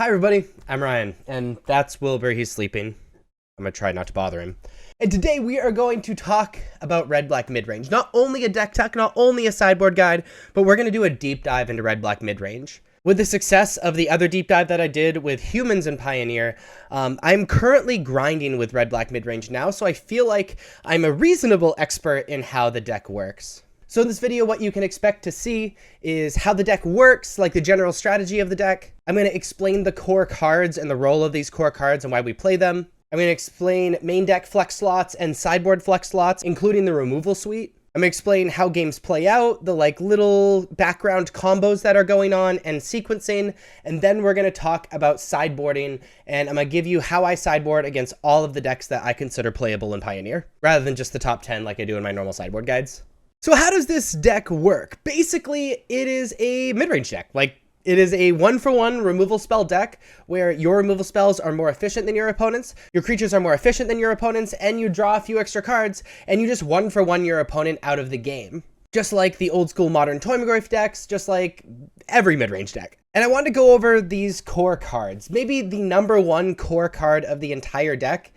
Hi everybody, I'm Ryan, and that's Wilbur, he's sleeping. I'm gonna try not to bother him. And today we are going to talk about red-black midrange. Not only a deck tech, not only a sideboard guide, but we're gonna do a deep dive into red-black midrange. With the success of the other deep dive that I did with humans and Pioneer, I'm currently grinding with red-black midrange now, so I feel like I'm a reasonable expert in how the deck works. So in this video, what you can expect to see is how the deck works, like the general strategy of the deck. I'm going to explain the core cards and the role of these core cards and why we play them. I'm going to explain main deck flex slots and sideboard flex slots, including the removal suite. I'm going to explain how games play out, the little background combos that are going on and sequencing. And then we're going to talk about sideboarding, and I'm going to give you how I sideboard against all of the decks that I consider playable in Pioneer, rather than just the top 10 like I do in my normal sideboard guides. So how does this deck work? Basically, it is a midrange deck. It is a 1-for-1 removal spell deck where your removal spells are more efficient than your opponents, your creatures are more efficient than your opponents, and you draw a few extra cards, and you just 1-for-1 your opponent out of the game. Just like the old school modern Toymagoyf decks, just like every midrange deck. And I wanted to go over these core cards. Maybe the number one core card of the entire deck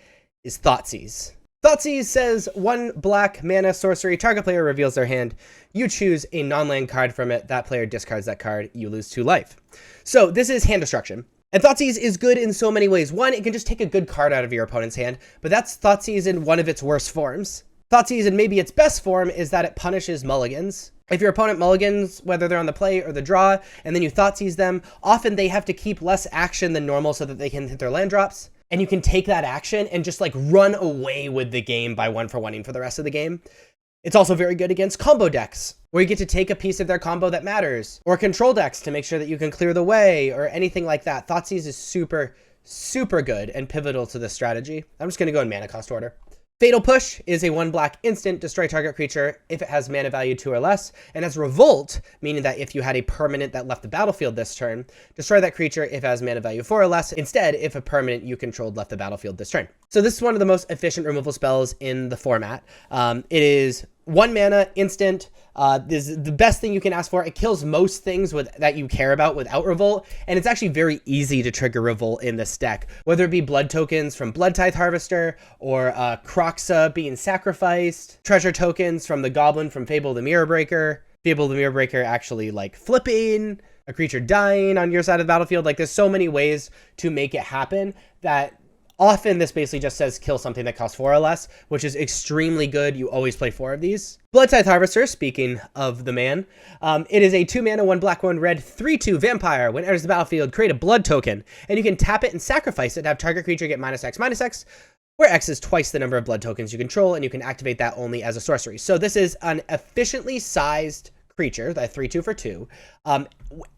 is Thoughtseize. Thoughtseize says 1 black mana sorcery, target player reveals their hand. You choose a non-land card from it. That player discards that card. You lose 2 life. So this is hand destruction. And Thoughtseize is good in so many ways. One, it can just take a good card out of your opponent's hand, but that's Thoughtseize in one of its worst forms. Thoughtseize in maybe its best form is that it punishes mulligans. If your opponent mulligans, whether they're on the play or the draw, and then you Thoughtseize them, often they have to keep less action than normal so that they can hit their land drops. And you can take that action and just run away with the game by 1-for-1ing for the rest of the game. It's also very good against combo decks, where you get to take a piece of their combo that matters, or control decks to make sure that you can clear the way, or anything like that. Thoughtseize is super, super good and pivotal to this strategy. I'm just going to go in mana cost order. Fatal Push is a 1 black instant, destroy target creature if it has mana value 2 or less, and has Revolt, meaning that if you had a permanent that left the battlefield this turn, destroy that creature if it has mana value 4 or less, instead if a permanent you controlled left the battlefield this turn. So this is one of the most efficient removal spells in the format. It is 1 mana, instant. This is the best thing you can ask for. It kills most things that you care about without Revolt, and it's actually very easy to trigger Revolt in this deck, whether it be blood tokens from Blood Tithe Harvester, or Kroxa being sacrificed, treasure tokens from the Goblin from Fable the Mirror Breaker, Fable the Mirror Breaker actually flipping, a creature dying on your side of the battlefield. There's so many ways to make it happen that often this basically just says kill something that costs 4 or less, which is extremely good. You always play 4 of these. Blood Tithe Harvester, speaking of the man, it is a 2 mana, 1 black, 1 red, 3/2 vampire. When it enters the battlefield, create a blood token, and you can tap it and sacrifice it to have target creature get -X/-X, where X is twice the number of blood tokens you control, and you can activate that only as a sorcery. So this is an efficiently sized creature, that 3/2 for 2,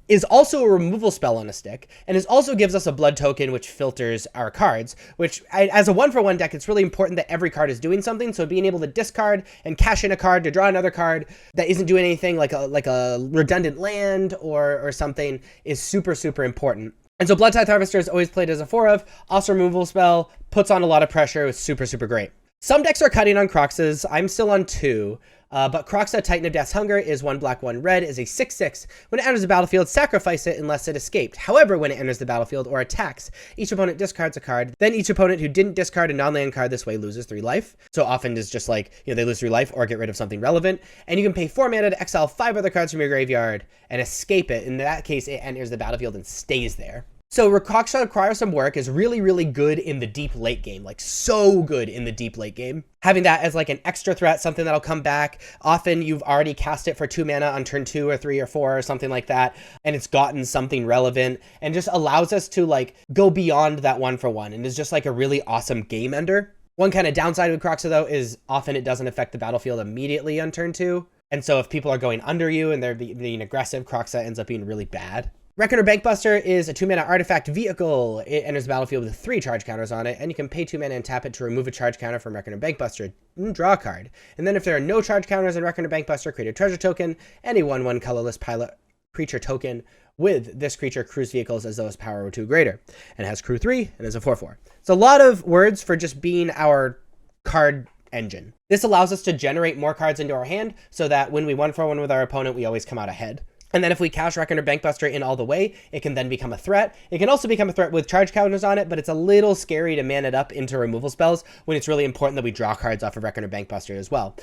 is also a removal spell on a stick, and it also gives us a blood token which filters our cards, which as a 1-for-1 deck, it's really important that every card is doing something. So being able to discard and cash in a card to draw another card that isn't doing anything, like a redundant land or something, is super, super important. And so Blood Tithe Harvester is always played as a 4 of, also removal spell, puts on a lot of pressure, it's super, super great. Some decks are cutting on Kroxas. I'm still on 2. But Kroxa, Titan of Death's Hunger, is 1 black, 1 red, is a 6/6. When it enters the battlefield, sacrifice it unless it escaped. However, when it enters the battlefield or attacks, each opponent discards a card. Then each opponent who didn't discard a non-land card this way loses 3 life. So often it's just they lose 3 life or get rid of something relevant. And you can pay 4 mana to exile 5 other cards from your graveyard and escape it. In that case, it enters the battlefield and stays there. So Kroxa requires some work, is really, really good in the deep late game, so good in the deep late game. Having that as an extra threat, something that'll come back. Often you've already cast it for 2 mana on turn 2 or 3 or 4 or something like that, and it's gotten something relevant and just allows us to go beyond that 1-for-1, and is just a really awesome game ender. One kind of downside with Kroxa though is often it doesn't affect the battlefield immediately on turn 2. And so if people are going under you and they're being aggressive, Kroxa ends up being really bad. Reckoner Bankbuster is a 2 mana artifact vehicle. It enters the battlefield with 3 charge counters on it, and you can pay 2 mana and tap it to remove a charge counter from Reckoner Bankbuster and draw a card. And then if there are no charge counters in Reckoner Bankbuster, create a treasure token, and a 1/1 colorless pilot creature token with this creature crews vehicles as though its power were 2 greater. And it has crew 3 and is a 4/4. It's a lot of words for just being our card engine. This allows us to generate more cards into our hand so that when we 1-for-1 with our opponent, we always come out ahead. And then if we cast Reckoner Bankbuster in all the way, it can then become a threat. It can also become a threat with charge counters on it, but it's a little scary to man it up into removal spells when it's really important that we draw cards off of Reckoner Bankbuster as well.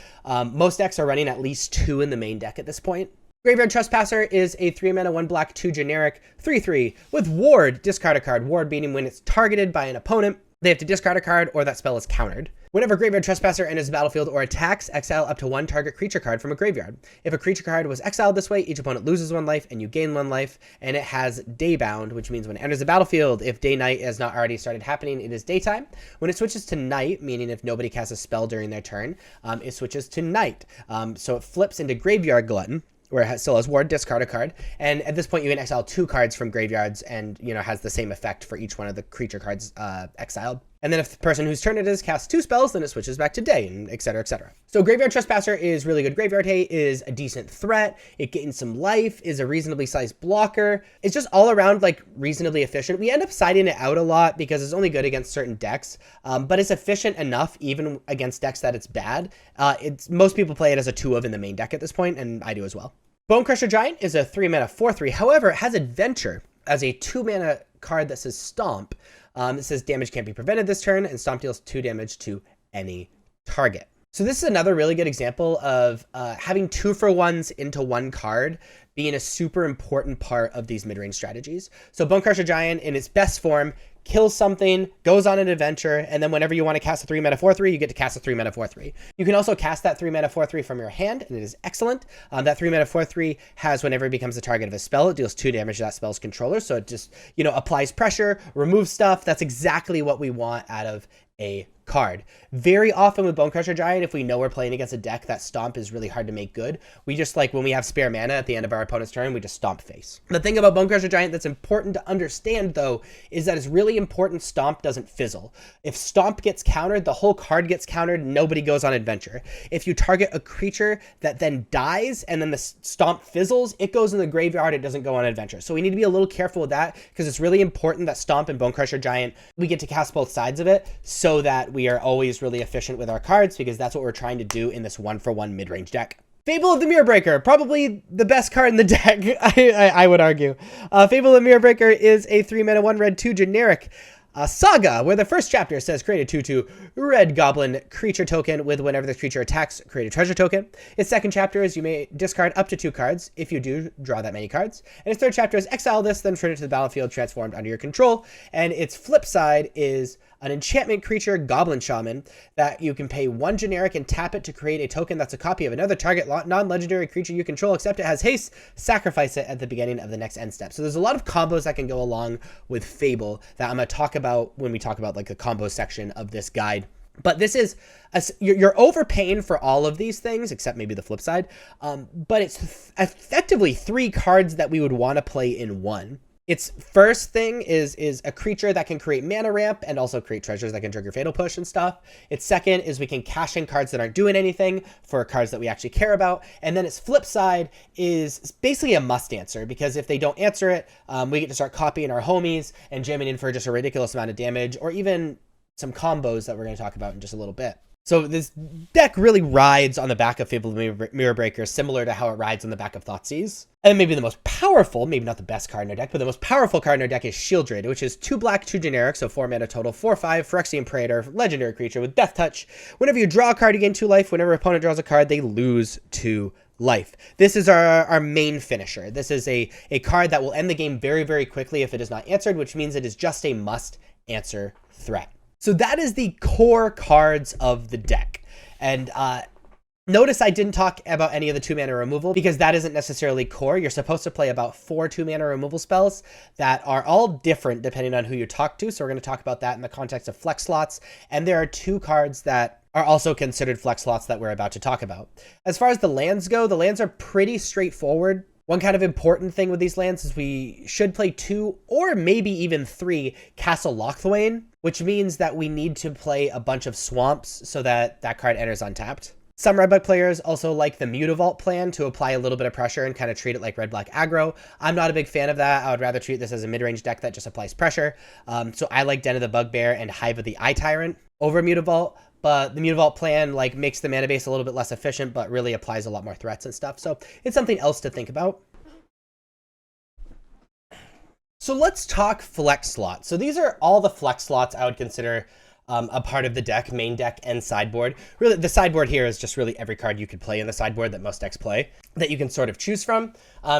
Most decks are running at least 2 in the main deck at this point. Graveyard Trespasser is a 3 mana, 1 black, 2 generic, 3/3 with Ward. Discard a card. Ward meaning when it's targeted by an opponent, they have to discard a card or that spell is countered. Whenever Graveyard Trespasser enters the battlefield or attacks, exile up to 1 target creature card from a graveyard. If a creature card was exiled this way, each opponent loses 1 life and you gain 1 life, and it has Daybound, which means when it enters the battlefield, if day-night has not already started happening, it is daytime. When it switches to night, meaning if nobody casts a spell during their turn, it switches to night. So it flips into Graveyard Glutton, where it still has Ward, discard a card, and at this point you can exile 2 cards from graveyards and, has the same effect for each one of the creature cards exiled. And then if the person whose turn it is casts 2 spells, then it switches back to day, and etc, etc. So Graveyard Trespasser is really good. Graveyard Hay is a decent threat. It gains some life, is a reasonably sized blocker. It's just all around reasonably efficient. We end up siding it out a lot because it's only good against certain decks, but it's efficient enough even against decks that it's bad. Most people play it as a 2 of in the main deck at this point, and I do as well. Bonecrusher Giant is a 3 mana 4/3. However, it has Adventure as a 2 mana card that says Stomp. It says damage can't be prevented this turn, and Stomp deals 2 damage to any target. So this is another really good example of having 2-for-1s into 1 card being a super important part of these mid-range strategies. So Bonecrusher Giant in its best form kills something, goes on an adventure, and then whenever you want to cast a 3 mana 4/3, you get to cast a 3 mana 4/3. You can also cast that 3 mana 4/3 from your hand, and it is excellent. That 3 mana 4/3 has whenever it becomes the target of a spell, it deals 2 damage to that spell's controller. So it just, applies pressure, removes stuff. That's exactly what we want out of a card. Very often with Bonecrusher Giant, if we know we're playing against a deck that Stomp is really hard to make good, we just when we have spare mana at the end of our opponent's turn, we just Stomp face. The thing about Bonecrusher Giant that's important to understand though, is that it's really important Stomp doesn't fizzle. If Stomp gets countered, the whole card gets countered, nobody goes on adventure. If you target a creature that then dies and then the Stomp fizzles, it goes in the graveyard, it doesn't go on adventure. So we need to be a little careful with that because it's really important that Stomp and Bonecrusher Giant, we get to cast both sides of it so that we are always really efficient with our cards because that's what we're trying to do in this 1-for-1 mid-range deck. Fable of the Mirror Breaker, probably the best card in the deck, I would argue. Fable of the Mirror Breaker is a 3 mana 1 red 2 generic saga, where the first chapter says create a 2/2 red goblin creature token with whenever the creature attacks, create a treasure token. Its second chapter is you may discard up to 2 cards. If you do, draw that many cards. And its third chapter is exile this, then return it to the battlefield transformed under your control. And its flip side is an enchantment creature, Goblin Shaman, that you can pay 1 generic and tap it to create a token that's a copy of another target non-legendary creature you control, except it has haste. Sacrifice it at the beginning of the next end step. So there's a lot of combos that can go along with Fable that I'm going to talk about when we talk about the combo section of this guide. But this is, you're overpaying for all of these things, except maybe the flip side. But it's effectively 3 cards that we would want to play in one. Its first thing is a creature that can create mana ramp and also create treasures that can trigger Fatal Push and stuff. Its second is we can cash in cards that aren't doing anything for cards that we actually care about. And then its flip side is basically a must answer, because if they don't answer it, we get to start copying our homies and jamming in for just a ridiculous amount of damage, or even some combos that we're going to talk about in just a little bit. So this deck really rides on the back of Fable of the Mirror Breaker, similar to how it rides on the back of Thoughtseize. And maybe the most powerful, maybe not the best card in our deck, but the most powerful card in our deck is Shieldred, which is 2 black, 2 generic, so 4 mana total, 4/5, Phyrexian Praetor, legendary creature with Death Touch. Whenever you draw a card, you gain 2 life. Whenever an opponent draws a card, they lose 2 life. This is our main finisher. This is a card that will end the game very, very quickly if it is not answered, which means it is just a must-answer threat. So that is the core cards of the deck. And notice I didn't talk about any of the 2 mana removal, because that isn't necessarily core. You're supposed to play about 4 2 mana removal spells that are all different depending on who you talk to. So we're going to talk about that in the context of flex slots. And there are 2 cards that are also considered flex slots that we're about to talk about. As far as the lands go, the lands are pretty straightforward. One kind of important thing with these lands is we should play 2 or maybe even 3 Castle Locthwain, which means that we need to play a bunch of swamps so that that card enters untapped. Some Red-Black players also like the Mutavault plan to apply a little bit of pressure and kind of treat it like Red-Black aggro. I'm not a big fan of that. I would rather treat this as a mid-range deck that just applies pressure. So I like Den of the Bugbear and Hive of the Eye Tyrant over Mutavault. But the Mutavault plan makes the mana base a little bit less efficient, but really applies a lot more threats and stuff. So it's something else to think about. So let's talk flex slots. So these are all the flex slots I would consider a part of the deck, main deck and sideboard. Really, the sideboard here is just really every card you could play in the sideboard that most decks play that you can sort of choose from.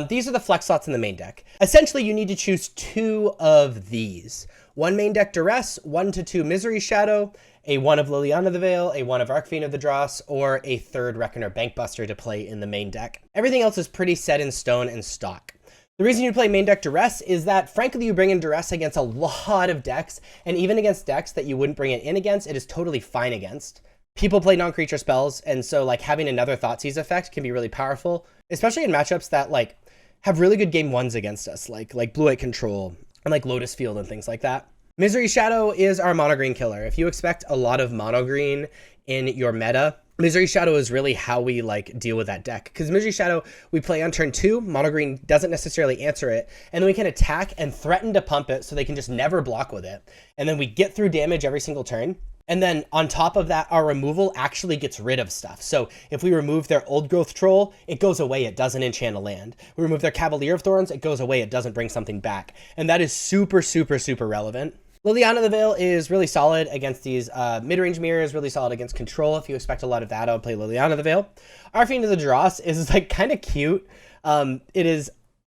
These are the flex slots in the main deck. Essentially, you need to choose 2 of these. 1 main deck Duress, 1 to 2 Misery Shadow, a 1 of Liliana the Veil, a 1 of Archfiend of the Dross, or a 3rd Reckoner Bankbuster to play in the main deck. Everything else is pretty set in stone and stock. The reason you play main deck Duress is that, frankly, you bring in Duress against a lot of decks, and even against decks that you wouldn't bring it in against, it is totally fine against. People play non-creature spells, and so like having another Thoughtseize effect can be really powerful, especially in matchups that like have really good game 1s against us, like Blue-White Control and like Lotus Field and things like that. Misery Shadow is our mono green killer. If you expect a lot of mono green in your meta, Misery Shadow is really how we like deal with that deck, because Misery Shadow we play on turn 2, mono green doesn't necessarily answer it, and then we can attack and threaten to pump it so they can just never block with it, and then we get through damage every single turn. And then on top of that, our removal actually gets rid of stuff. So if we remove their Old Growth Troll, it goes away, it doesn't enchant a land. We remove their Cavalier of Thorns, it goes away, it doesn't bring something back. And that is super, super, super relevant. Liliana the Veil is really solid against these mid-range mirrors, really solid against control. If you expect a lot of that, I would play Liliana the Veil. Archfiend of the Dross is like kind of cute. It is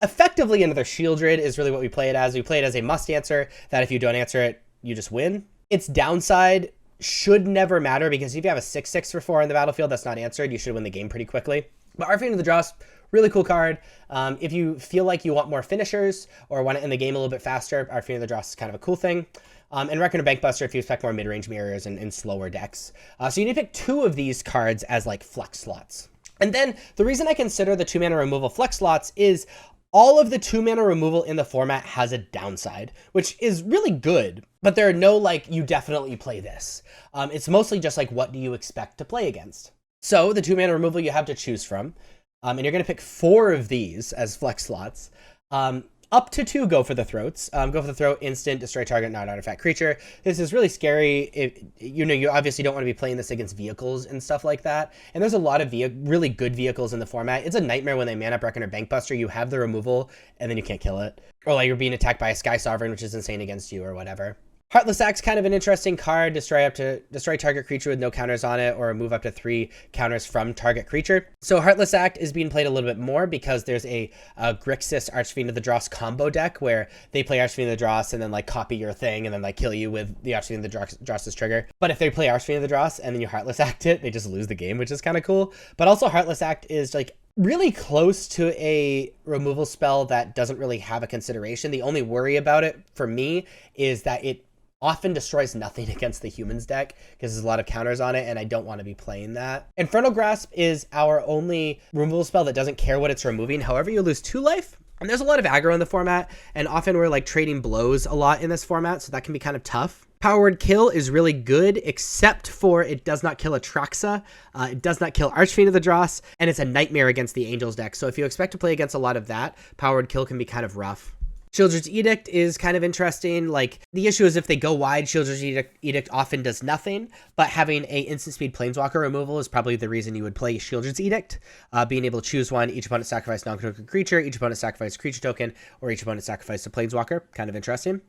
effectively another Shieldred is really what we play it as. We play it as a must answer that if you don't answer it, you just win. Its downside should never matter, because if you have a 6/6 for 4 in the battlefield that's not answered, you should win the game pretty quickly. But Archfiend of the Dross, really cool card. If you feel like you want more finishers or want to end the game a little bit faster, Archfiend of the Dross is kind of a cool thing. And Reckoner Bankbuster if you expect more mid-range mirrors and slower decks. So you need to pick 2 of these cards as like flex slots. And then the reason I consider the 2-mana removal flex slots is all of the 2-mana removal in the format has a downside, which is really good, but there are no like, you definitely play this. It's mostly just like, what do you expect to play against? So the 2-mana removal you have to choose from, and you're going to pick 4 of these as flex slots. Up to 2 go for the throats. Go for the throat, instant, destroy target non-artifact creature. This is really scary. You obviously don't want to be playing this against vehicles and stuff like that. And there's a lot of really good vehicles in the format. It's a nightmare when they man up Reckoner Bankbuster. You have the removal, and then you can't kill it. Or like you're being attacked by a Sky Sovereign, which is insane against you, or whatever. Heartless Act's kind of an interesting card. Destroy target creature with no counters on it, or remove up to 3 counters from target creature. So Heartless Act is being played a little bit more because there's a Grixis Archfiend of the Dross combo deck where they play Archfiend of the Dross and then like copy your thing and then like kill you with the Archfiend of the Dross's trigger. But if they play Archfiend of the Dross and then you Heartless Act it, they just lose the game, which is kind of cool. But also Heartless Act is like really close to a removal spell that doesn't really have a consideration. The only worry about it for me is that it often destroys nothing against the humans deck because there's a lot of counters on it, and I don't want to be playing that. Infernal Grasp is our only removal spell that doesn't care what it's removing. However, you lose 2 life. And there's a lot of aggro in the format, and often we're like trading blows a lot in this format, so that can be kind of tough. Power Word Kill is really good, except for it does not kill Atraxa, it does not kill Archfiend of the Dross, and it's a nightmare against the Angels deck. So if you expect to play against a lot of that, Power Word Kill can be kind of rough. Sheoldred's Edict is kind of interesting. Like, the issue is if they go wide, Sheoldred's Edict often does nothing, but having a instant speed Planeswalker removal is probably the reason you would play Sheoldred's Edict. Being able to choose one, each opponent sacrifice non-token creature, each opponent sacrifice creature token, or each opponent sacrifice a Planeswalker. Kind of interesting.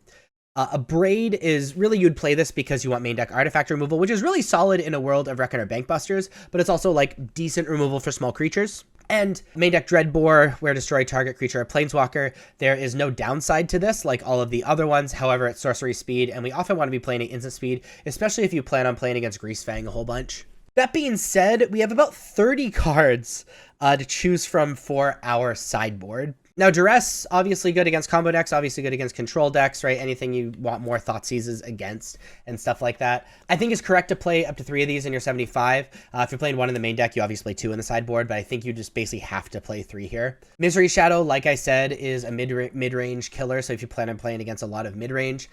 A Braid is really, you'd play this because you want main deck artifact removal, which is really solid in a world of Reckoner Bankbusters, but it's also like decent removal for small creatures. And main deck Dreadbore, where destroy target creature or Planeswalker. There is no downside to this, like all of the other ones. However, it's sorcery speed, and we often want to be playing at instant speed, especially if you plan on playing against Greasefang a whole bunch. That being said, we have about 30 cards to choose from for our sideboard. Now, Duress, obviously good against combo decks, obviously good against control decks, right? Anything you want more Thoughtseizes against and stuff like that. I think it's correct to play up to 3 of these in your 75. If you're playing 1 in the main deck, you obviously play 2 in the sideboard, but I think you just basically have to play 3 here. Misery Shadow, like I said, is a mid-range killer, so if you plan on playing against a lot of mid-range,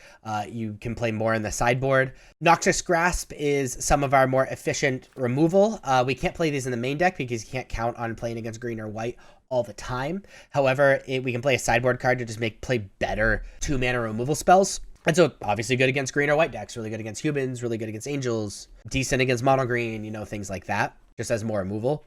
you can play more in the sideboard. Noxious Grasp is some of our more efficient removal. We can't play these in the main deck because you can't count on playing against green or white all the time. However, we can play a sideboard card to just play better 2-mana removal spells. And so obviously good against green or white decks, really good against humans, really good against angels, decent against mono green, things like that, just as more removal.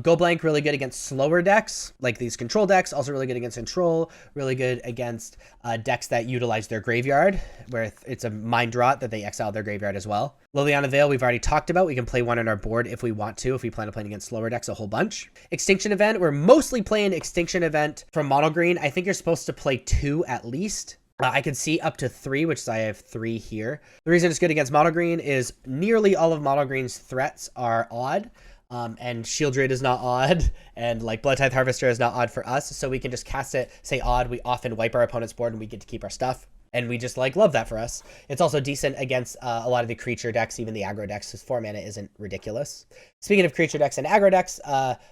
Go Blank, really good against slower decks, like these control decks, also really good against control, really good against decks that utilize their graveyard, where it's a mind rot that they exile their graveyard as well. Liliana Veil, we've already talked about. We can play one on our board if we want to, if we plan on playing against slower decks a whole bunch. Extinction Event, we're mostly playing Extinction Event from mono green. I think you're supposed to play 2 at least. I can see up to 3, which is I have 3 here. The reason it's good against mono green is nearly all of mono green's threats are odd. And Shield Raid is not odd, and like Blood Tithe Harvester is not odd for us, so we can just cast it, say odd, we often wipe our opponent's board and we get to keep our stuff. And we just like love that for us. It's also decent against a lot of the creature decks, even the aggro decks, because 4 mana isn't ridiculous. Speaking of creature decks and aggro decks,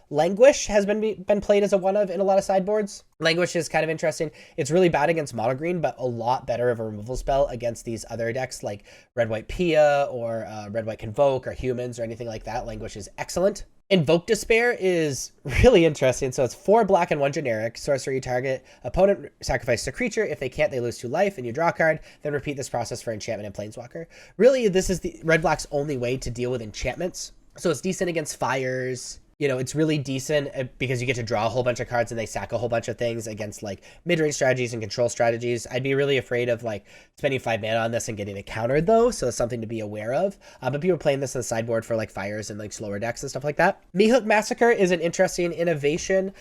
Languish has been played as a one-of in a lot of sideboards. Languish is kind of interesting. It's really bad against mono green, but a lot better of a removal spell against these other decks like Red-White Pia or Red-White Convoke or Humans or anything like that. Languish is excellent. Invoke Despair is really interesting. So it's 4 black and 1 generic. Sorcery, target opponent sacrifices a creature. If they can't, they lose 2 life and you draw a card. Then repeat this process for enchantment and planeswalker. Really, this is the red-black's only way to deal with enchantments. So it's decent against fires. You know, it's really decent because you get to draw a whole bunch of cards and they sack a whole bunch of things against like mid-range strategies and control strategies. I'd be really afraid of like spending 5 mana on this and getting it countered though, so it's something to be aware of. But people are playing this on the sideboard for like fires and like slower decks and stuff like that. Meathook Massacre is an interesting innovation.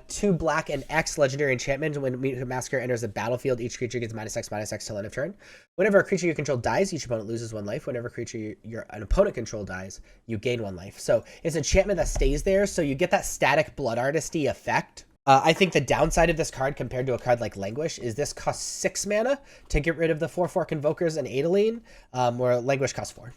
2 black and X legendary enchantment. When Meathook Massacre enters the battlefield, each creature gets -X/-X till end of turn. Whenever a creature you control dies, each opponent loses 1 life. Whenever a creature an opponent control dies, you gain 1 life. So it's an enchantment that stays there, so you get that static Blood Artisty effect. I think the downside of this card compared to a card like Languish is this costs 6 mana to get rid of the 4/4 Convokers and Adeline, where Languish costs 4.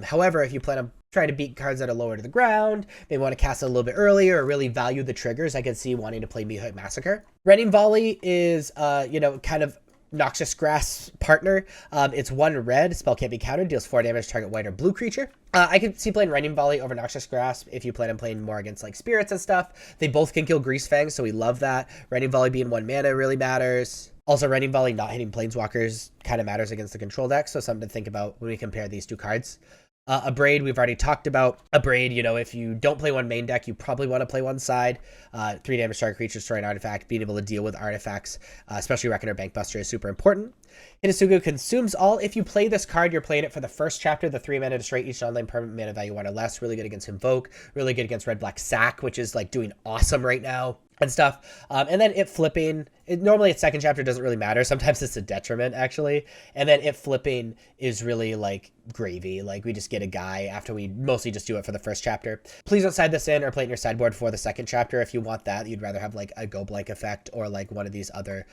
However, if you plan on trying to beat cards that are lower to the ground, maybe want to cast it a little bit earlier or really value the triggers, I can see wanting to play Meathook Massacre. Rending Volley is, kind of Noxious Grass partner. It's 1 red, spell can't be countered, deals 4 damage to target white or blue creature. I could see playing Rending Volley over Noxious Grasp if you plan on playing more against like spirits and stuff. They both can kill Greasefang, so we love that. Rending Volley being 1 mana really matters. Also, Rending Volley not hitting Planeswalkers kind of matters against the control deck, so something to think about when we compare these 2 cards. Abrade, we've already talked about. Abrade, if you don't play one main deck, you probably want to play one side. 3 damage target creature, destroy an artifact. Being able to deal with artifacts, especially Reckoner Bankbuster, is super important. Hinasugu Consumes All. If you play this card, you're playing it for the first chapter. The 3 mana destroy each online permanent mana value 1 or less. Really good against Invoke. Really good against Red-Black Sack, which is like doing awesome right now and stuff. And then it flipping. Normally its second chapter doesn't really matter. Sometimes it's a detriment, actually. And then it flipping is really like gravy. Like we just get a guy after we mostly just do it for the first chapter. Please don't side this in or play it in your sideboard for the second chapter. If you want that, you'd rather have like a Go Blank effect or like one of these other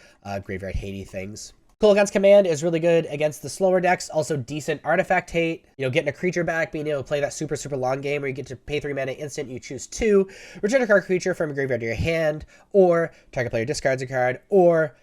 graveyard hatey things. Kolaghan's Command is really good against the slower decks. Also decent artifact hate. Getting a creature back, being able to play that super, super long game where you get to pay 3 mana instant, you choose 2. Return a card creature from a graveyard to your hand, or target player discards a card, or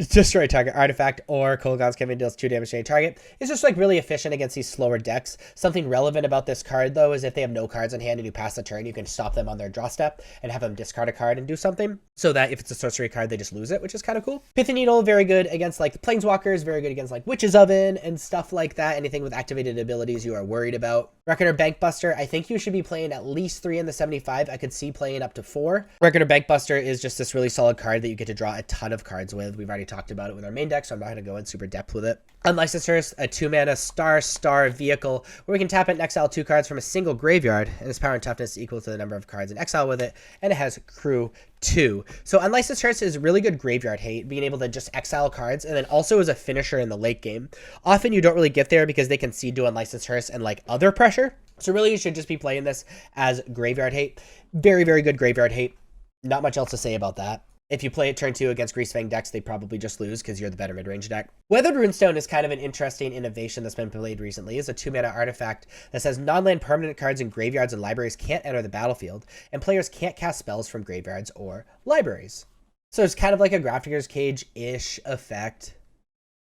destroy target artifact, or Kolaghan's Command deals 2 damage to any target. It's just like really efficient against these slower decks. Something relevant about this card though is if they have no cards in hand and you pass the turn, you can stop them on their draw step and have them discard a card and do something, so that if it's a sorcery card they just lose it, which is kind of cool. Pithy Needle, very good against like the Planeswalkers, very good against like Witch's Oven and stuff like that. Anything with activated abilities you are worried about. Reckoner Bankbuster, I think you should be playing at least 3 in the 75. I could see playing up to 4. Reckoner Bankbuster is just this really solid card that you get to draw a ton of cards with. We've already talked about it with our main deck, so I'm not going to go in super depth with it. Unlicensed Hearse, a 2 mana star vehicle where we can tap it and exile 2 cards from a single graveyard, and its power and toughness is equal to the number of cards in exile with it, and it has crew 2. So Unlicensed Hearse is really good graveyard hate, being able to just exile cards, and then also as a finisher in the late game. Often you don't really get there because they concede to Unlicensed Hearse and like other pressure. So really you should just be playing this as graveyard hate. Very, very good graveyard hate. Not much else to say about that. If you play it turn 2 against Greasefang decks, they probably just lose because you're the better mid-range deck. Weathered Runestone is kind of an interesting innovation that's been played recently. It's a 2 mana artifact that says non-land permanent cards in graveyards and libraries can't enter the battlefield, and players can't cast spells from graveyards or libraries. So it's kind of like a Grafdigger's Cage-ish effect.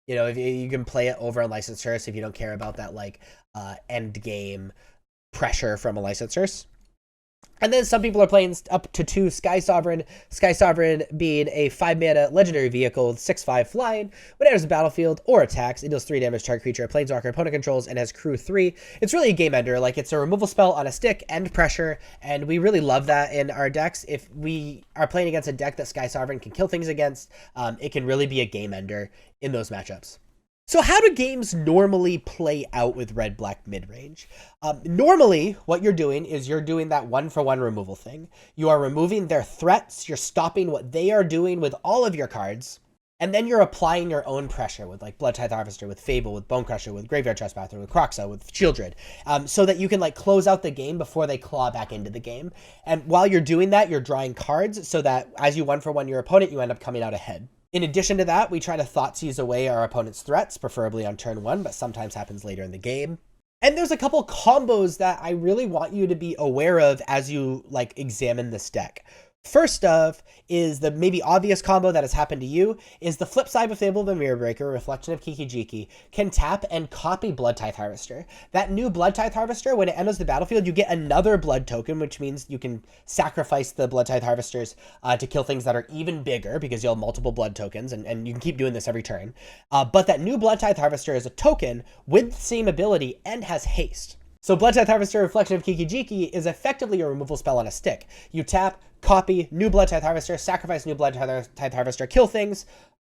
If you can play it over Unlicensed Hearse if you don't care about that like end game pressure from a Unlicensed Hearse. And then some people are playing up to 2 Sky Sovereign. Sky Sovereign being a 5-mana legendary vehicle with 6/5 flying. When it enters the battlefield or attacks, it deals 3 damage to target creature a planeswalker opponent controls and has crew 3. It's really a game ender. Like, it's a removal spell on a stick, end pressure, and we really love that in our decks. If we are playing against a deck that Sky Sovereign can kill things against, it can really be a game ender in those matchups. So how do games normally play out with red-black midrange? Normally, what you're doing is you're doing that 1-for-1 removal thing. You are removing their threats, you're stopping what they are doing with all of your cards, and then you're applying your own pressure with like Bloodtithe Harvester, with Fable, with Bonecrusher, with Graveyard Trespasser, with Kroxa, with Shieldred, so that you can like close out the game before they claw back into the game. And while you're doing that, you're drawing cards so that as you 1-for-1 your opponent, you end up coming out ahead. In addition to that, we try to Thoughtseize away our opponent's threats, preferably on turn 1, but sometimes happens later in the game. And there's a couple combos that I really want you to be aware of as you like examine this deck. First of is the maybe obvious combo that has happened to you is the flip side of Fable the Mirror Breaker, Reflection of Kiki-Jiki, can tap and copy Bloodtithe Harvester. That new Bloodtithe Harvester, when it enters the battlefield, you get another blood token, which means you can sacrifice the Bloodtithe Harvesters to kill things that are even bigger because you'll have multiple blood tokens, and you can keep doing this every turn. But that new Bloodtithe Harvester is a token with the same ability and has haste. So Bloodtithe Harvester Reflection of Kiki-Jiki is effectively a removal spell on a stick. You tap, copy, new Bloodtithe Harvester, sacrifice new Bloodtithe Harvester, kill things,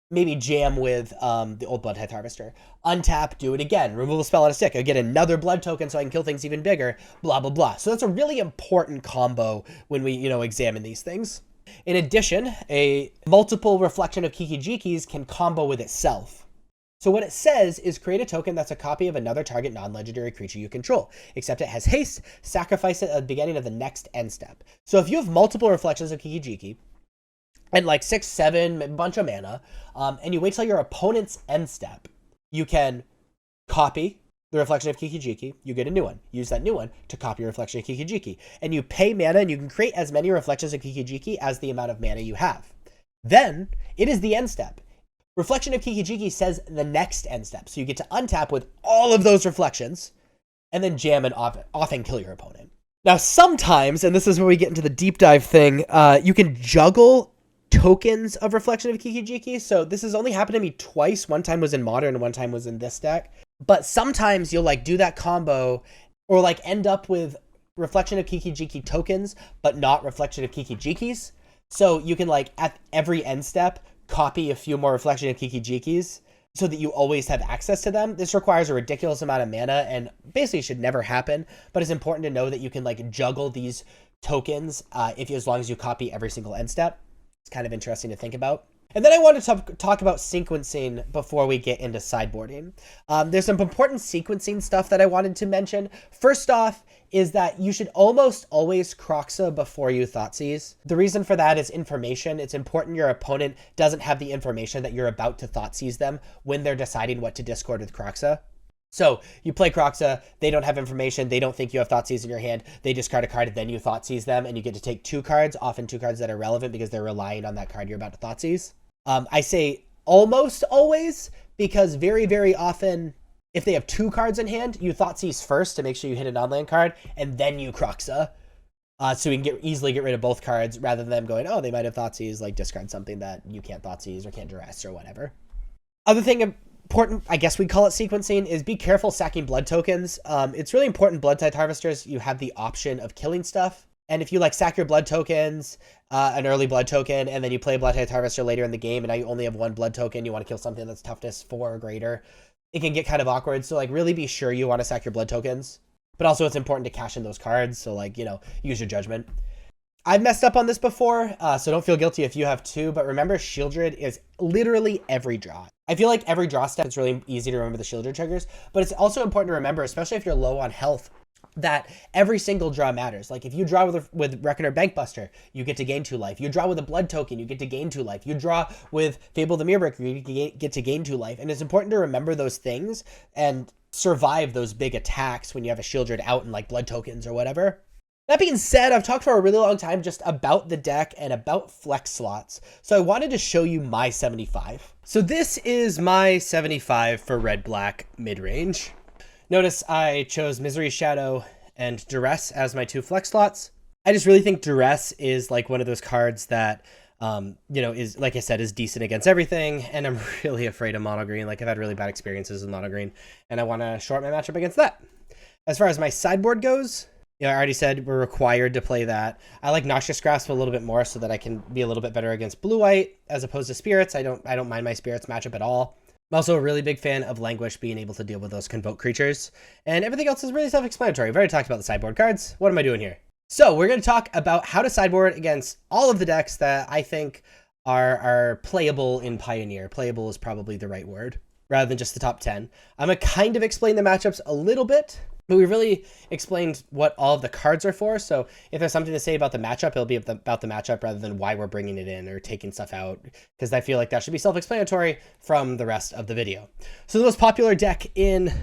maybe jam with the old Bloodtithe Harvester. Untap, do it again, removal spell on a stick. I get another blood token so I can kill things even bigger, blah, blah, blah. So that's a really important combo when we, examine these things. In addition, a multiple Reflection of Kiki-Jikis can combo with itself. So what it says is create a token that's a copy of another target non-legendary creature you control, except it has haste, sacrifice it at the beginning of the next end step. So if you have multiple Reflections of Kiki-Jiki, and like 6, 7, a bunch of mana, and you wait till your opponent's end step, you can copy the Reflection of Kiki-Jiki, you get a new one. Use that new one to copy your Reflection of Kiki-Jiki. And you pay mana, and you can create as many Reflections of Kiki-Jiki as the amount of mana you have. Then, it is the end step. Reflection of Kiki-Jiki says the next end step. So you get to untap with all of those reflections and then jam and often kill your opponent. Now, sometimes, and this is where we get into the deep dive thing, you can juggle tokens of Reflection of Kiki-Jiki. So this has only happened to me twice. One time was in Modern and one time was in this deck. But sometimes you'll like do that combo or like end up with Reflection of Kiki-Jiki tokens, but not Reflection of Kiki-Jikis. So you can like at every end step, copy a few more Reflection of Kiki-Jikis so that you always have access to them. This requires a ridiculous amount of mana and basically should never happen, but it's important to know that you can like juggle these tokens as long as you copy every single end step. It's kind of interesting to think about. And then I want to talk about sequencing before we get into sideboarding. There's some important sequencing stuff that I wanted to mention. First off is that you should almost always Kroxa before you Thoughtseize. The reason for that is information. It's important your opponent doesn't have the information that you're about to Thoughtseize them when they're deciding what to discard with Kroxa. So you play Kroxa, they don't have information, they don't think you have Thoughtseize in your hand, they discard a card, and then you Thoughtseize them, and you get to take 2 cards, often 2 cards that are relevant because they're relying on that card you're about to Thoughtseize. I say almost always because very, very often, if they have 2 cards in hand, you Thoughtseize first to make sure you hit a non-land card, and then you Kroxa. So we can easily get rid of both cards rather than them going, oh, they might have Thoughtseize, like discard something that you can't Thoughtseize or can't duress or whatever. Other thing important, I guess we call it sequencing, is be careful sacking blood tokens. It's really important Bloodtithe Harvesters, you have the option of killing stuff. And if you like sack your blood tokens, an early blood token, and then you play Bloodtithe Harvester later in the game, and now you only have 1 blood token, you want to kill something that's toughness 4 or greater, it can get kind of awkward. So like really be sure you want to sack your blood tokens. But also it's important to cash in those cards. So like, use your judgment. I've messed up on this before, so don't feel guilty if you have too, but remember Shieldred is literally every draw. I feel like every draw step, it's really easy to remember the Shieldred triggers, but it's also important to remember, especially if you're low on health, that every single draw matters. Like if you draw with Reckoner Bankbuster, you get to gain 2 life. You draw with a blood token, you get to gain 2 life. You draw with Fable the Mirror Breaker, you get to gain 2 life. And it's important to remember those things and survive those big attacks when you have a Shieldred out in like blood tokens or whatever. That being said, I've talked for a really long time just about the deck and about flex slots. So I wanted to show you my 75. So this is my 75 for red-black mid-range. Notice I chose Misery Shadow and Duress as my 2 flex slots. I just really think Duress is like one of those cards that, you know, is, like I said, is decent against everything. And I'm really afraid of mono green. Like I've had really bad experiences with mono green and I want to short my matchup against that. As far as my sideboard goes, you know, I already said we're required to play that. I like Noxious Grasp a little bit more so that I can be a little bit better against blue-white as opposed to Spirits. I don't mind my Spirits matchup at all. I'm also a really big fan of Languish being able to deal with those Convoke creatures. And everything else is really self-explanatory. We've already talked about the sideboard cards. What am I doing here? So we're going to talk about how to sideboard against all of the decks that I think are playable in Pioneer. Playable is probably the right word, rather than just the top 10. I'm going to kind of explain the matchups a little bit, but we really explained what all of the cards are for. So if there's something to say about the matchup, it'll be about the matchup rather than why we're bringing it in or taking stuff out, because I feel like that should be self-explanatory from the rest of the video. So the most popular deck in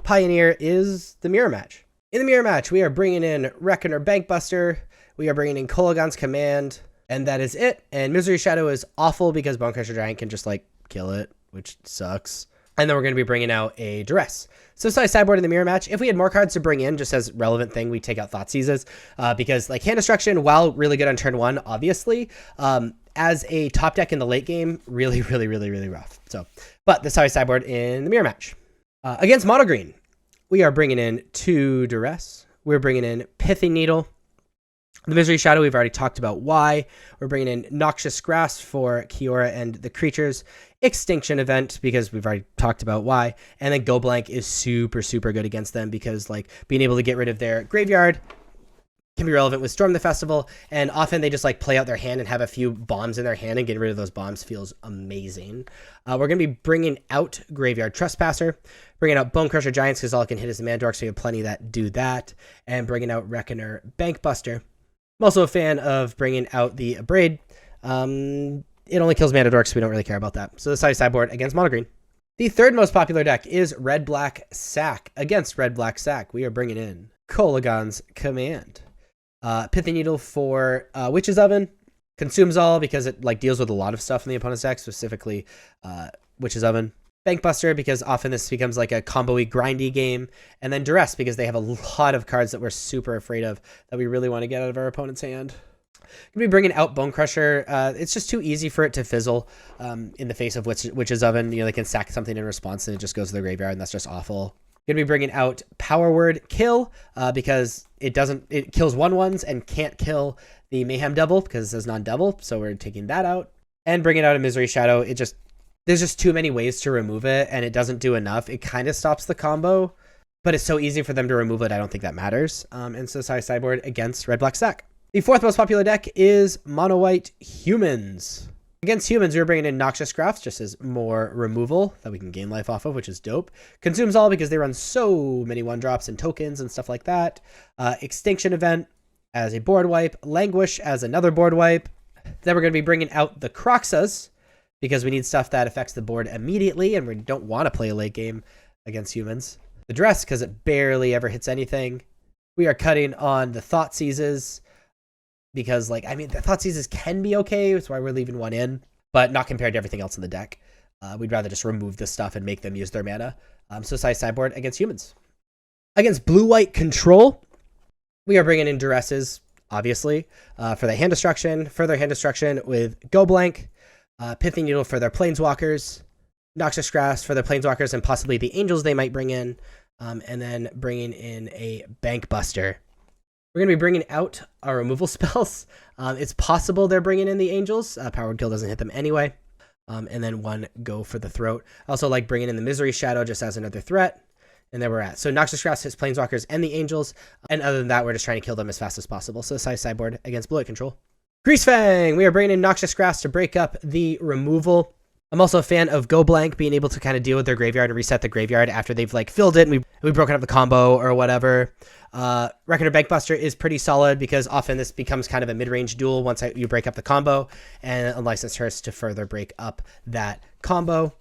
Pioneer is the Mirror Match. In the Mirror Match, we are bringing in Reckoner Bankbuster, we are bringing in Kolaghan's Command, and that is it. And Misery Shadow is awful because Bonecrusher Giant can just like kill it, which sucks. And then we're going to be bringing out a Duress. So I sideboard in the Mirror Match. If we had more cards to bring in, just as relevant thing, we take out Thoughtseizes, because like Hand Destruction, while really good on turn 1, obviously, as a top deck in the late game, really rough. So, but that's how I sideboard in the Mirror Match. Against Mono Green, we are bringing in 2 Duress. We're bringing in Pithing Needle. The Misery Shadow, we've already talked about why. We're bringing in Noxious Grasp for Kiora and the creatures. Extinction Event, because we've already talked about why. And then Go Blank is super good against them because like being able to get rid of their graveyard can be relevant with Storm the Festival. And often they just like play out their hand and have a few bombs in their hand, and getting rid of those bombs feels amazing. We're going to be bringing out Graveyard Trespasser, bringing out Bonecrusher Giants because all it can hit is the Mandork, so we have plenty that do that, and bringing out Reckoner Bankbuster. I'm also a fan of bringing out the Abrade. It only kills Mandorks, so we don't really care about that. So this is how you sideboard against Mono Green. The third most popular deck is Red-Black Sack. Against Red-Black Sack, we are bringing in Kolaghan's Command. Pithing Needle for Witch's Oven. Consumes All because it like deals with a lot of stuff in the opponent's deck, specifically Witch's Oven. Bankbuster because often this becomes like a combo-y, grindy game. And then Duress because they have a lot of cards that we're super afraid of that we really want to get out of our opponent's hand. Gonna be bringing out Bonecrusher. It's just too easy for it to fizzle in the face of Witch's Oven. You know, they can sack something in response and it just goes to the graveyard, and that's just awful. Gonna be bringing out Power Word Kill because it kills 1/1s and can't kill the Mayhem Devil because it says non-devil, so we're taking that out. And bringing out a Misery Shadow. There's just too many ways to remove it, and it doesn't do enough. It kind of stops the combo, but it's so easy for them to remove it, I don't think that matters. And so I sideboard against Red-Black Sack. The fourth most popular deck is Mono White Humans. Against Humans, we're bringing in Noxious Grasp just as more removal that we can gain life off of, which is dope. Consumes All because they run so many 1-drops and tokens and stuff like that. Extinction Event as a board wipe. Languish as another board wipe. Then we're going to be bringing out the Croxas because we need stuff that affects the board immediately, and we don't want to play a late game against Humans. The Dress because it barely ever hits anything. We are cutting on the Thoughtseizes because, like, I mean, the Thoughtseizes can be okay. That's why we're leaving one in, but not compared to everything else in the deck. We'd rather just remove this stuff and make them use their mana. So I sideboard against Humans. Against Blue-White Control, we are bringing in Duresses, obviously, for the Hand Destruction, further Hand Destruction with Go Blank, Pithing Needle for their Planeswalkers, Noxious Grasp for their Planeswalkers and possibly the Angels they might bring in, and then bringing in a Bankbuster. We're going to be bringing out our removal spells. It's possible they're bringing in the Angels. Power Word Kill doesn't hit them anyway. And then one Go for the Throat. I also like bringing in the Misery Shadow just as another threat. And there we're at. So Noxious Grasp hits Planeswalkers and the Angels. And other than that, we're just trying to kill them as fast as possible. So sideboard against Blue-White Control. Greasefang! We are bringing in Noxious Grasp to break up the removal. I'm also a fan of Go Blank being able to kind of deal with their graveyard and reset the graveyard after they've like filled it and we've broken up the combo or whatever. Reckoner Bankbuster is pretty solid because often this becomes kind of a mid-range duel once you break up the combo, and Unlicensed Hearse to further break up that combo.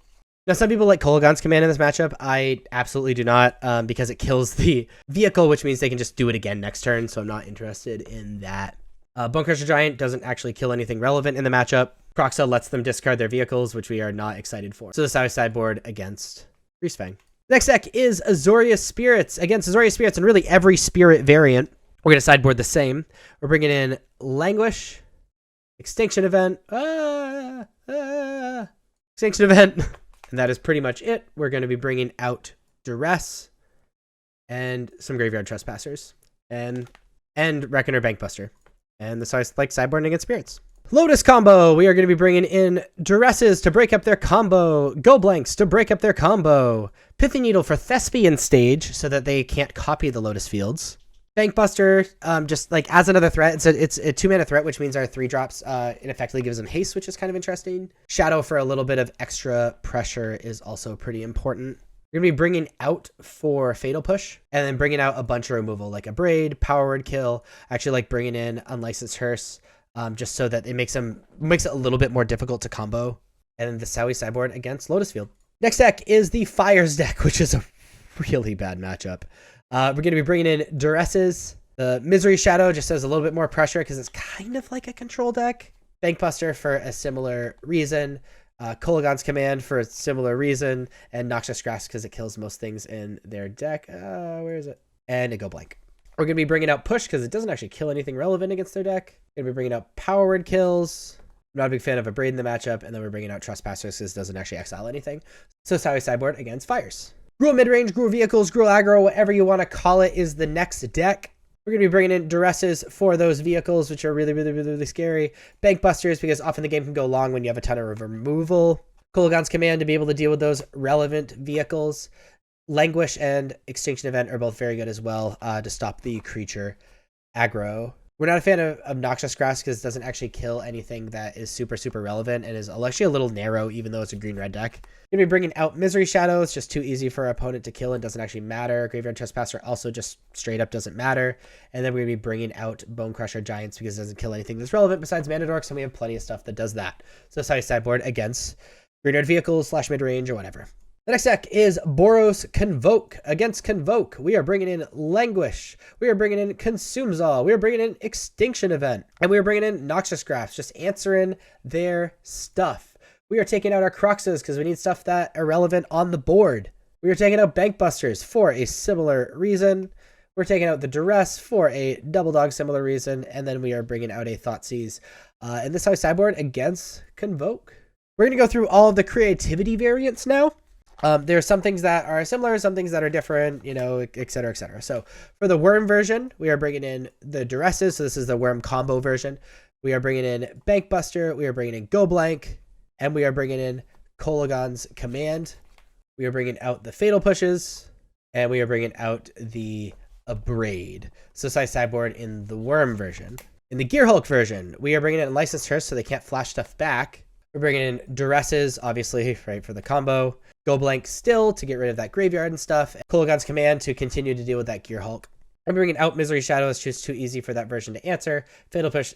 Now, some people like Kolaghan's Command in this matchup. I absolutely do not because it kills the vehicle, which means they can just do it again next turn, so I'm not interested in that. Bonecrusher Giant doesn't actually kill anything relevant in the matchup. Croxa lets them discard their vehicles, which we are not excited for. So this is how I sideboard against Greasefang. Next deck is Azorius Spirits. Against Azorius Spirits and really every spirit variant, We're going to sideboard the same. We're bringing in Languish, Extinction Event, Extinction Event, and that is pretty much it. We're going to be bringing out Duress and some Graveyard Trespassers and Reckoner Bankbuster. And this is like sideboarding against spirits. Lotus combo. We are going to be bringing in Duresses to break up their combo, Go Blanks to break up their combo, Pithy Needle for Thespian Stage so that they can't copy the Lotus Fields. Bankbuster, just like as another threat. It's a 2-mana threat, which means our 3 drops it effectively gives them haste, which is kind of interesting. Shadow for a little bit of extra pressure is also pretty important. We're going to be bringing out for Fatal Push and then bringing out a bunch of removal like a Braid, Power Word Kill, actually like bringing in Unlicensed Hearse, just so that it makes it a little bit more difficult to combo. And then the Sowie sideboard against Lotus Field. Next deck is the Fires deck, which is a really bad matchup. We're going to be bringing in Duresses. The Misery Shadow just has a little bit more pressure because it's kind of like a control deck. Bankbuster for a similar reason. Kolaghan's Command for a similar reason. And Noxious Grasp because it kills most things in their deck. Where is it? And a Go Blank. We're going to be bringing out Push because it doesn't actually kill anything relevant against their deck. We're going to be bringing out Power Word Kills. I'm not a big fan of a Braid in the matchup. And then we're bringing out Trespassers because it doesn't actually exile anything. So Sowie sideboard against Fires. Gruul Midrange, Gruul Vehicles, Gruul Aggro, whatever you want to call it, is the next deck. We're going to be bringing in Duresses for those vehicles, which are really, really, really, really scary. Bankbusters, because often the game can go long when you have a ton of removal. Kolaghan's Command to be able to deal with those relevant vehicles. Languish and Extinction Event are both very good as well to stop the creature aggro. We're not a fan of Noxious Grasp because it doesn't actually kill anything that is super, super relevant and is actually a little narrow, even though it's a green-red deck. We're going to be bringing out Misery Shadow. It's just too easy for our opponent to kill and doesn't actually matter. Graveyard Trespasser also just straight up doesn't matter. And then we're going to be bringing out Bone Crusher Giants because it doesn't kill anything that's relevant besides Mana Dorks, and we have plenty of stuff that does that. So Sowie sideboard against green-red vehicles / midrange or whatever. The next deck is Boros Convoke against Convoke. We are bringing in Languish. We are bringing in Consumes All. We are bringing in Extinction Event. And we are bringing in Noxious Grasp, just answering their stuff. We are taking out our Cruxes because we need stuff that are relevant on the board. We are taking out Bankbusters for a similar reason. We're taking out the Duress for a double dog similar reason. And then we are bringing out a Thoughtseize. And this is our sideboard against Convoke. We're going to go through all of the creativity variants now. There are some things that are similar, some things that are different, you know, et cetera, et cetera. So for the Worm version, we are bringing in the Duresses. So this is the Worm combo version. We are bringing in Bankbuster. We are bringing in Go Blank. And we are bringing in Kolaghan's Command. We are bringing out the Fatal Pushes. And we are bringing out the Braid. So sideboard in the Worm version. In the Gearhulk version, we are bringing in Licensed Hearse so they can't flash stuff back. We're bringing in Duresses, obviously, right, for the combo. Go Blank still to get rid of that graveyard and stuff. Kolaghan's Command to continue to deal with that Gearhulk. I'm bringing out Misery Shadow. It's just too easy for that version to answer. Fatal Push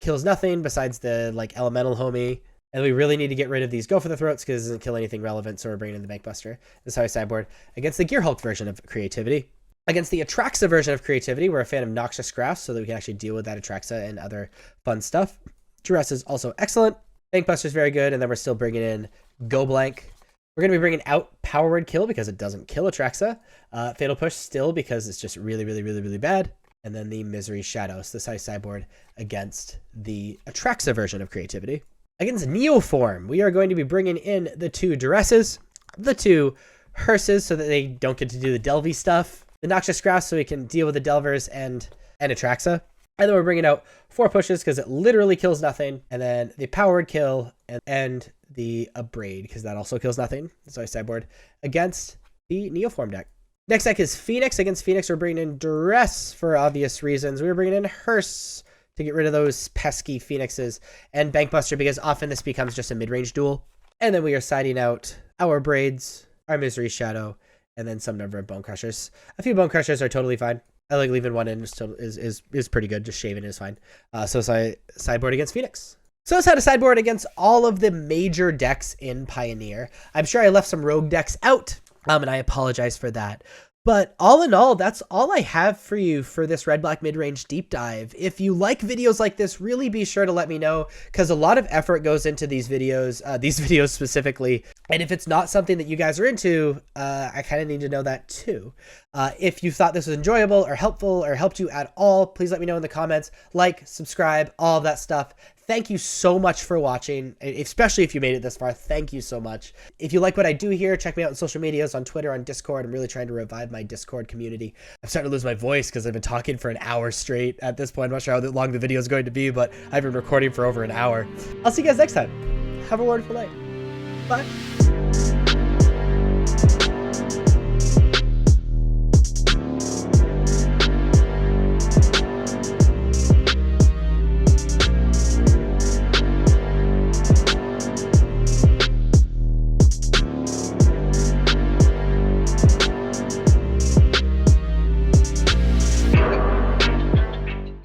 kills nothing besides the like elemental homie. And we really need to get rid of these Go for the Throats because it doesn't kill anything relevant. So we're bringing in the Bankbuster. This is how I sideboard against the Gearhulk version of creativity. Against the Atraxa version of creativity, we're a fan of Noxious Grasp so that we can actually deal with that Atraxa and other fun stuff. Duress is also excellent. Bankbuster is very good. And then we're still bringing in Go Blank. We're going to be bringing out Power Word Kill because it doesn't kill Atraxa. Fatal Push still because it's just really, really, really, really bad. And then the Misery Shadow. So this is sideboard against the Atraxa version of creativity. Against Neoform, we are going to be bringing in the 2 Duresses, the 2 Hearses so that they don't get to do the Delvey stuff, the Noxious Grasp so we can deal with the Delvers and Atraxa. And then we're bringing out 4 Pushes because it literally kills nothing. And then the Power Word Kill and the Braid because that also kills nothing. So I sideboard against the Neoform deck. Next deck is Phoenix. Against Phoenix, we're bringing in Duress for obvious reasons. We're bringing in Hearse to get rid of those pesky Phoenixes and Bankbuster because often this becomes just a mid-range duel. And then we are siding out our Braids, our Misery Shadow, and then some number of Bone Crushers. A few Bone Crushers are totally fine. I like leaving one in is pretty good. Just shaving is fine. So sideboard against Phoenix. So that's how to sideboard against all of the major decks in Pioneer. I'm sure I left some rogue decks out, and I apologize for that. But all in all, that's all I have for you for this red black mid-range deep dive. If you like videos like this, really be sure to let me know, because a lot of effort goes into these videos specifically. And if it's not something that you guys are into, I kind of need to know that too. If you thought this was enjoyable or helpful or helped you at all, please let me know in the comments. Like, subscribe, all of that stuff. Thank you so much for watching, especially if you made it this far. Thank you so much. If you like what I do here, check me out on social medias, on Twitter, on Discord. I'm really trying to revive my Discord community. I'm starting to lose my voice because I've been talking for an hour straight at this point. I'm not sure how long the video is going to be, but I've been recording for over an hour. I'll see you guys next time. Have a wonderful night. Bye.